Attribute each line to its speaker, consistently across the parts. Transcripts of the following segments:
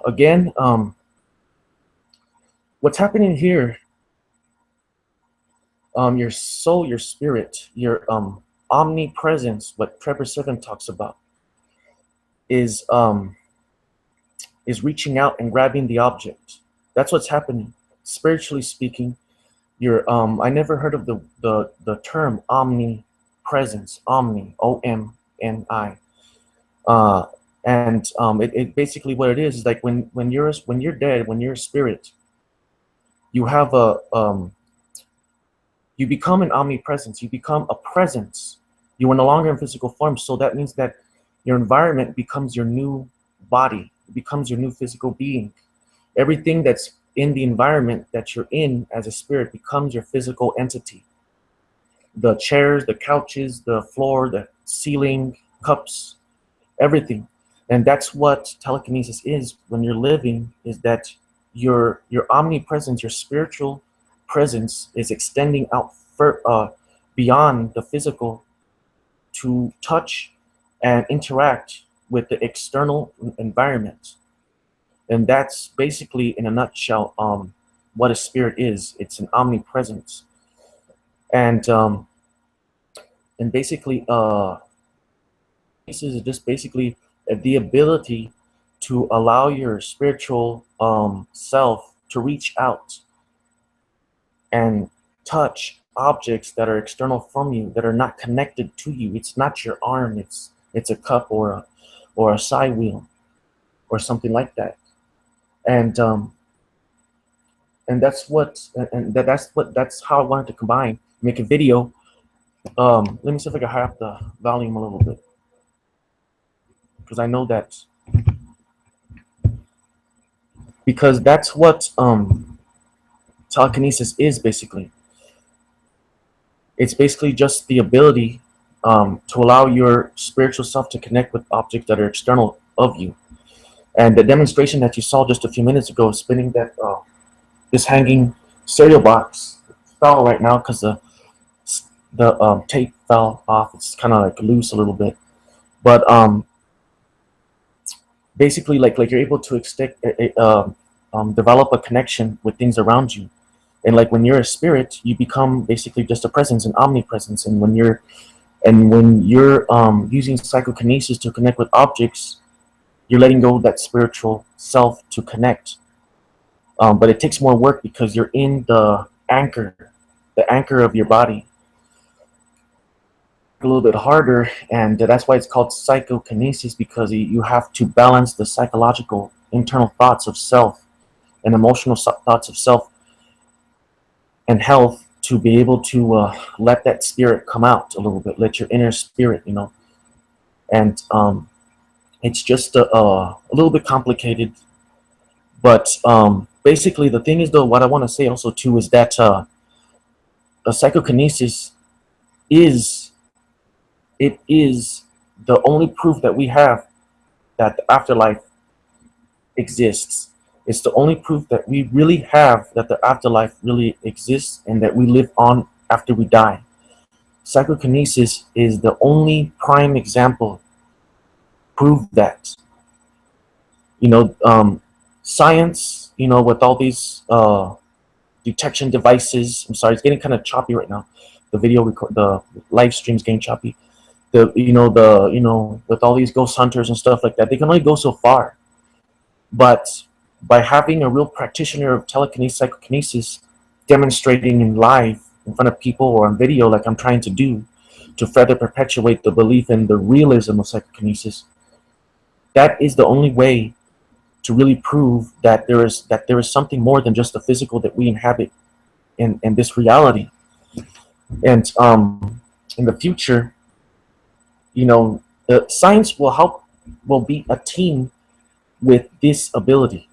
Speaker 1: again, what's happening here, your soul, your spirit, your omnipresence, what Trevor Seven talks about, is reaching out and grabbing the object. That's what's happening. Spiritually speaking, you're I never heard of the term omnipresence, omni, OMNI. And it basically what it is like when you're dead, when you're a spirit, you have a you become an omnipresence, you become a presence. You are no longer in physical form, so that means that your environment becomes your new body, it becomes your new physical being. Everything that's in the environment that you're in as a spirit becomes your physical entity. The chairs, the couches, the floor, the ceiling, cups, everything. And that's what telekinesis is when you're living, is that your omnipresence, your spiritual presence is extending out beyond the physical to touch and interact with the external environment. And that's basically, in a nutshell, what a spirit is. It's an omnipresence. And basically, this is just basically the ability to allow your spiritual self to reach out and touch objects that are external from you, that are not connected to you. It's not your arm, it's a cup or a side wheel or something like that. And that's how I wanted to combine, make a video. Let me see if I can high up the volume a little bit, because I know that, because that's what telekinesis is basically. It's basically just the ability to allow your spiritual self to connect with objects that are external of you. And the demonstration that you saw just a few minutes ago, spinning that this hanging cereal box, fell right now because the tape fell off. It's kind of like loose a little bit, but basically like you're able to develop a connection with things around you. And like when you're a spirit, you become basically just a presence, an omnipresence. And when you're using psychokinesis to connect with objects, you're letting go of that spiritual self to connect. But it takes more work because you're in the anchor of your body. A little bit harder, and that's why it's called psychokinesis, because you have to balance the psychological internal thoughts of self and emotional thoughts of self and health to be able to let that spirit come out a little bit, let your inner spirit, and it's just a little bit complicated, but basically the thing is, though, what I want to say also too is that a psychokinesis is the only proof that we have that the afterlife exists. It's the only proof that we really have that the afterlife really exists and that we live on after we die. Psychokinesis is the only prime example prove that. Science, with all these detection devices. I'm sorry, it's getting kind of choppy right now. The live stream's getting choppy. With all these ghost hunters and stuff like that, they can only go so far. But by having a real practitioner of telekinesis, psychokinesis, demonstrating in live in front of people or on video, like I'm trying to do, to further perpetuate the belief in the realism of psychokinesis, that is the only way to really prove that there is something more than just the physical that we inhabit in this reality. And in the future, the science will be a team with this ability.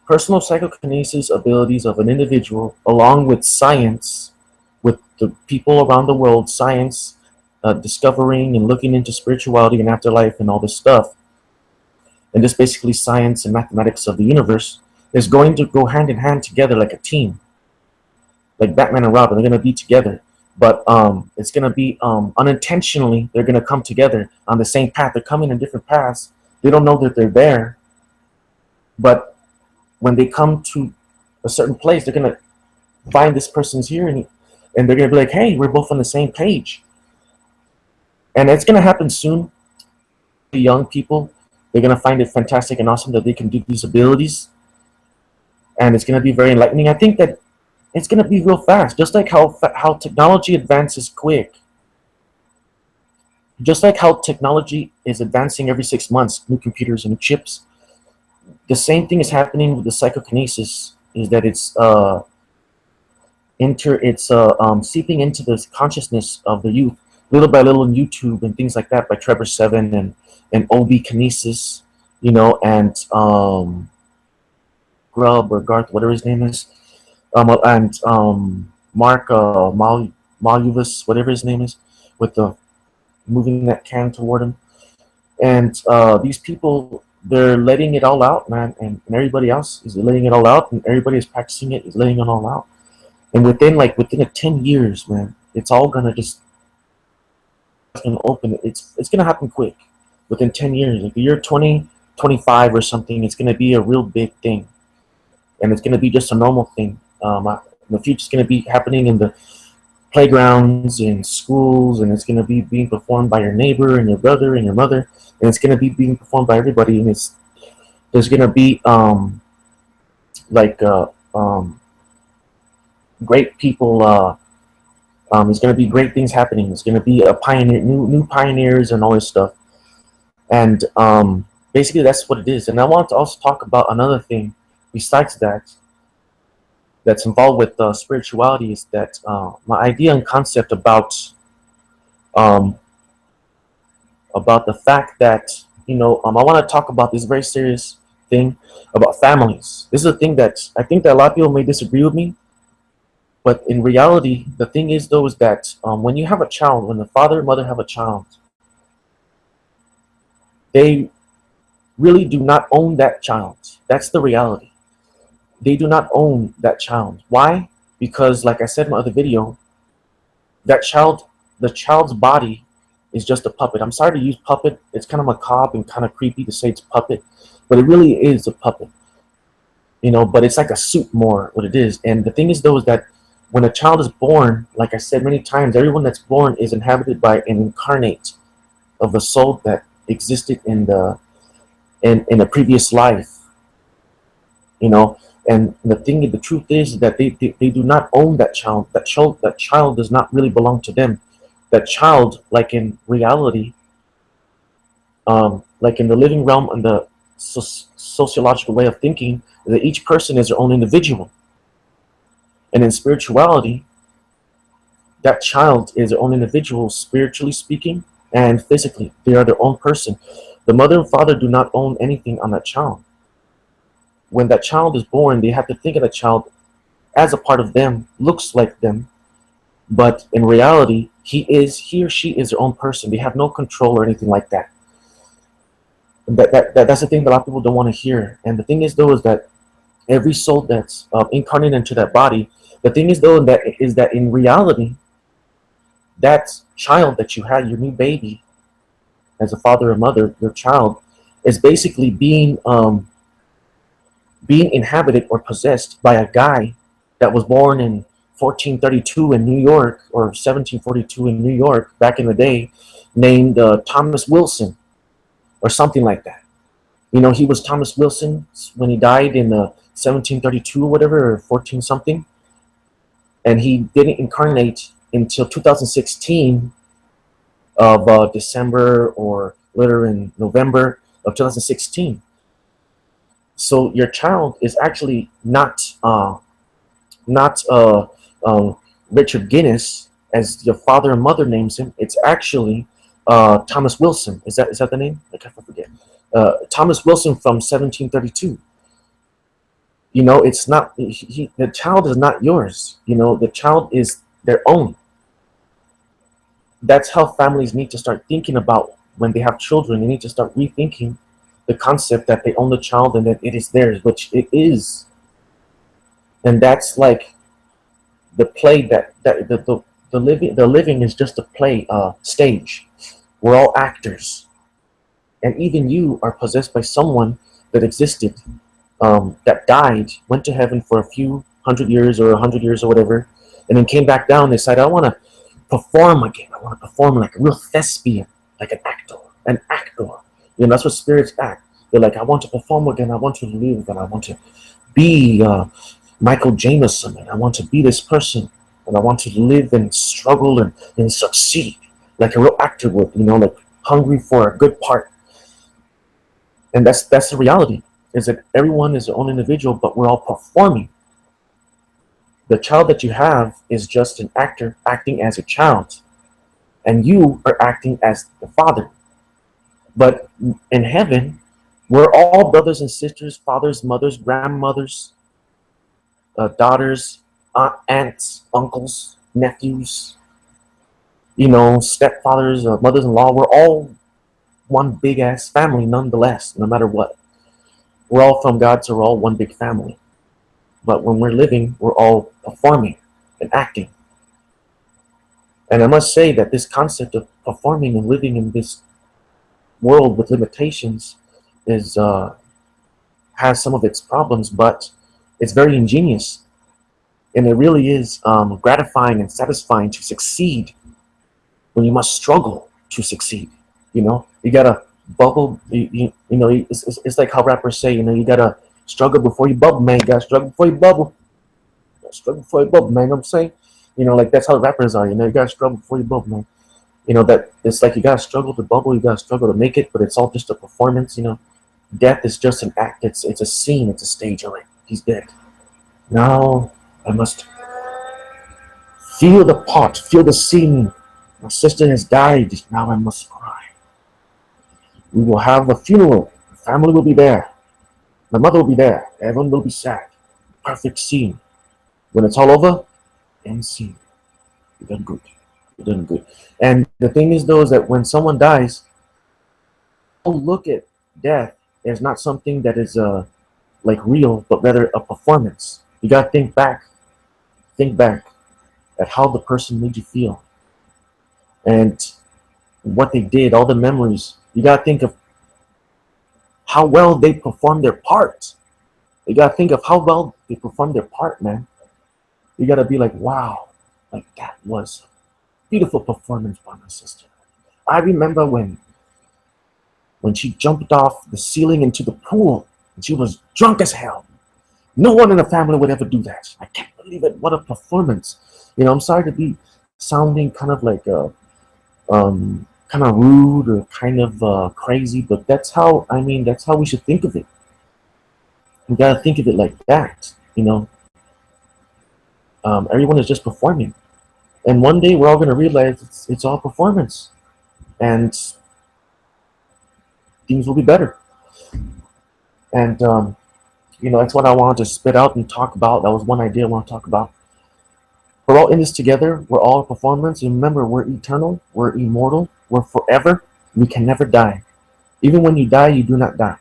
Speaker 1: Personal psychokinesis abilities of an individual, along with science, with the people around the world, science, discovering and looking into spirituality and afterlife and all this stuff, and this basically science and mathematics of the universe, is going to go hand in hand together like a team. Like Batman and Robin, they're going to be together. But it's going to be unintentionally, they're going to come together on the same path. They're coming in different paths. They don't know that they're there. But when they come to a certain place, they're gonna find this person's here, and they're gonna be like, hey, we're both on the same page. And it's gonna happen soon. The young people, they're gonna find it fantastic and awesome that they can do these abilities, and it's gonna be very enlightening. I think that it's gonna be real fast, just like how technology advances quick. Just like how technology is advancing every 6 months, new computers and new chips. The same thing is happening with the psychokinesis. Is that seeping into the consciousness of the youth little by little on YouTube and things like that by Trevor Seven and OB Kinesis, and Grubb or Garth, whatever his name is, and Mark Maluvus, whatever his name is, with the moving that can toward him. And these people, they're letting it all out, man, and everybody else is letting it all out, and everybody is practicing it, is letting it all out. And within a 10 years, man, it's all gonna just gonna open. It's gonna happen quick. Within 10 years, like the year 2025 or something, it's gonna be a real big thing, and it's gonna be just a normal thing. The future's gonna be happening in the playgrounds, in schools, and it's gonna be being performed by your neighbor and your brother and your mother, and it's gonna be being performed by everybody. And there's gonna be like great people. There's going to be great things happening. There's going to be a pioneer, new pioneers, and all this stuff. And basically, that's what it is. And I want to also talk about another thing besides that, that's involved with spirituality, is that my idea and concept about the fact that I want to talk about this very serious thing about families. This is a thing that I think that a lot of people may disagree with me. But in reality, the thing is, though, is that when you have a child, when the father and mother have a child, they really do not own that child. That's the reality. They do not own that child. Why? Because, like I said in my other video, the child's body is just a puppet. I'm sorry to use puppet. It's kind of macabre and kind of creepy to say it's puppet, but it really is a puppet. But it's like a suit more, what it is. And the thing is, though, is that when a child is born, like I said many times, everyone that's born is inhabited by an incarnate of a soul that existed in a previous life. And the truth is that they do not own that child. That child does not really belong to them. That child, like in reality, like in the living realm and the sociological way of thinking, that each person is their own individual. And in spirituality, that child is their own individual, spiritually speaking and physically. They are their own person. The mother and father do not own anything on that child. When that child is born, they have to think of that child as a part of them, looks like them, but in reality, he or she is their own person. They have no control or anything like that. That's the thing that a lot of people don't want to hear. And the thing is, though, is that every soul that's incarnated into that body, the thing is, though, is that in reality, that child that you had, your new baby, as a father or mother, your child, is basically being inhabited or possessed by a guy that was born in 1432 in New York, or 1742 in New York back in the day, named Thomas Wilson or something like that. He was Thomas Wilson when he died in 1732 or whatever, or 14 something, and he didn't incarnate until 2016 of December or later in November of 2016. So your child is actually not Richard Guinness, as your father and mother names him. It's actually Thomas Wilson. Is that the name? I forget. Thomas Wilson from 1732. It's not, the child is not yours. The child is their own. That's how families need to start thinking about when they have children. They need to start rethinking the concept that they own the child and that it is theirs, which it is. And that's like the play that the living is just a play stage. We're all actors. And even you are possessed by someone that existed that died, went to heaven for a few 100 years or 100 years or whatever, and then came back down. They said, I want to perform again. I want to perform like a real thespian, like an actor, an actor. You know, that's what spirits act. They're like, I want to perform again. I want to live, and I want to be Michael Jameson, and I want to be this person, and I want to live and struggle and succeed like a real actor would. You know, like hungry for a good part. And that's the reality. Is that everyone is their own individual, but we're all performing. The child that you have is just an actor acting as a child, and you are acting as the father. But in heaven, we're all brothers and sisters, fathers, mothers, grandmothers, daughters, aunts, uncles, nephews, you know, stepfathers, mothers-in-law. We're all one big ass family, nonetheless, no matter what. We're all from God, so we're all one big family. But when we're living, we're all performing and acting. And I must say that this concept of performing and living in this world with limitations is has some of its problems, but it's very ingenious, and it really is gratifying and satisfying to succeed when you must struggle to succeed. You know, you gotta bubble. You know, it's like how rappers say, you know, you gotta struggle before you bubble, man. You gotta struggle before you bubble. You gotta struggle before you bubble, man. You know what I'm saying? You know, like that's how rappers are. You know, you gotta struggle before you bubble, man. You know, that it's like you gotta struggle to bubble, you gotta struggle to make it, but it's all just a performance. You know, death is just an act. It's a scene. It's a stage. All right, he's dead. Now I must feel the part, feel the scene. My sister has died. Now I must cry. We will have a funeral. The family will be there. My mother will be there. Everyone will be sad. Perfect scene. When it's all over, end scene. You're done good. You're done good. And the thing is, though, is that when someone dies, don't look at death as not something that is like real, but rather a performance. You gotta think back at how the person made you feel and what they did, all the memories. You gotta think of how well they performed their part. You gotta think of how well they performed their part, man. You gotta be like, wow, like that was a beautiful performance by my sister. I remember when she jumped off the ceiling into the pool and she was drunk as hell. No one in the family would ever do that. I can't believe it. What a performance. You know, I'm sorry to be sounding kind of like kind of rude or kind of crazy, but that's how, I mean, that's how we should think of it. We gotta think of it like that, you know. Everyone is just performing. And one day we're all gonna realize it's all performance. And things will be better. And you know, that's what I wanted to spit out and talk about. That was one idea I want to talk about. We're all in this together. We're all a performance. And remember, we're eternal. We're immortal. We're forever. We can never die. Even when you die, you do not die.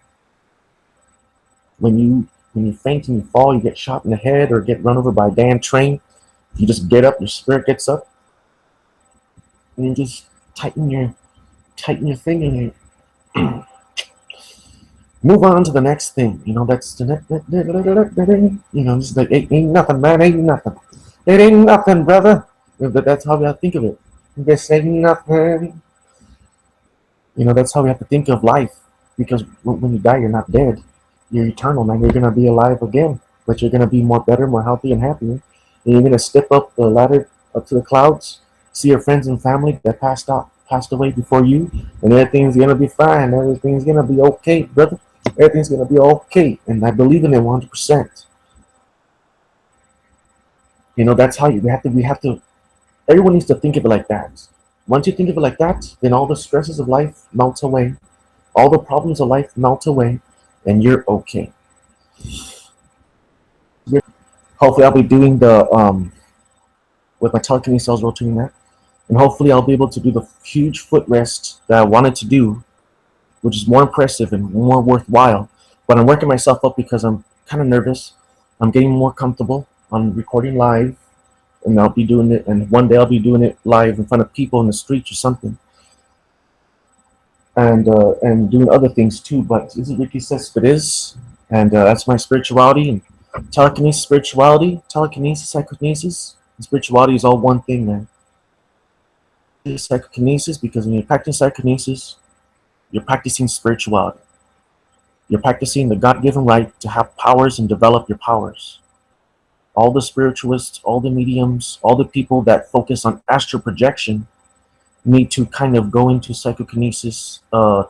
Speaker 1: When you faint and you fall, you get shot in the head or get run over by a damn train, you just get up. Your spirit gets up, and you just tighten your thing and you move on to the next thing. You know, that's the next, you know, it's like, ain't nothing, man, ain't nothing. It ain't nothing, brother. But that's how we have to think of it. This ain't nothing. You know, that's how we have to think of life. Because when you die, you're not dead. You're eternal, man. You're going to be alive again. But you're going to be more better, more healthy, and happier. And you're going to step up the ladder, up to the clouds, see your friends and family that passed away before you, and everything's going to be fine. Everything's going to be okay, brother. Everything's going to be okay. And I believe in it 100%. You know, that's how we have to, everyone needs to think of it like that. Once you think of it like that, then all the stresses of life melt away. All the problems of life melt away, and you're okay. Hopefully I'll be doing the, with my telekinesis, I was rotating that. And hopefully I'll be able to do the huge footrest that I wanted to do, which is more impressive and more worthwhile. But I'm working myself up because I'm kind of nervous. I'm getting more comfortable on recording live, and I'll be doing it, and one day I'll be doing it live in front of people in the streets or something, and doing other things too. But this is Ricky Says It Is, And that's my spirituality. And telekinesis, spirituality, telekinesis, psychokinesis. And spirituality is all one thing, man. Psychokinesis, because when you're practicing psychokinesis, you're practicing spirituality. You're practicing the God-given right to have powers and develop your powers. All the spiritualists, all the mediums, all the people that focus on astral projection need to kind of go into psychokinesis,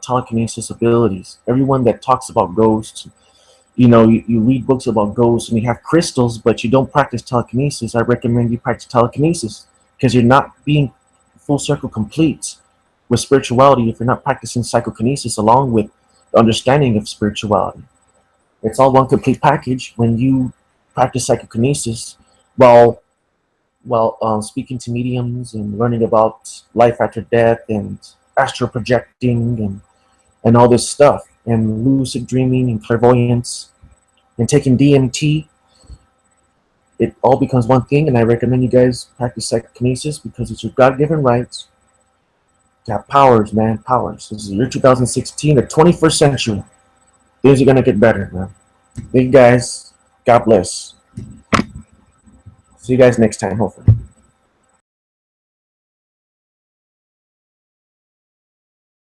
Speaker 1: telekinesis abilities. Everyone that talks about ghosts, you read books about ghosts and you have crystals, but you don't practice telekinesis. I recommend you practice telekinesis because you're not being full circle complete with spirituality if you're not practicing psychokinesis along with the understanding of spirituality. It's all one complete package when you practice psychokinesis while speaking to mediums and learning about life after death and astral projecting and all this stuff and lucid dreaming and clairvoyance and taking DMT. It all becomes one thing, and I recommend you guys practice psychokinesis because it's your God-given rights to have powers, man, powers. This is the year 2016, the 21st century. Things are going to get better, man. Thank you guys. God bless. See you guys next time, hopefully.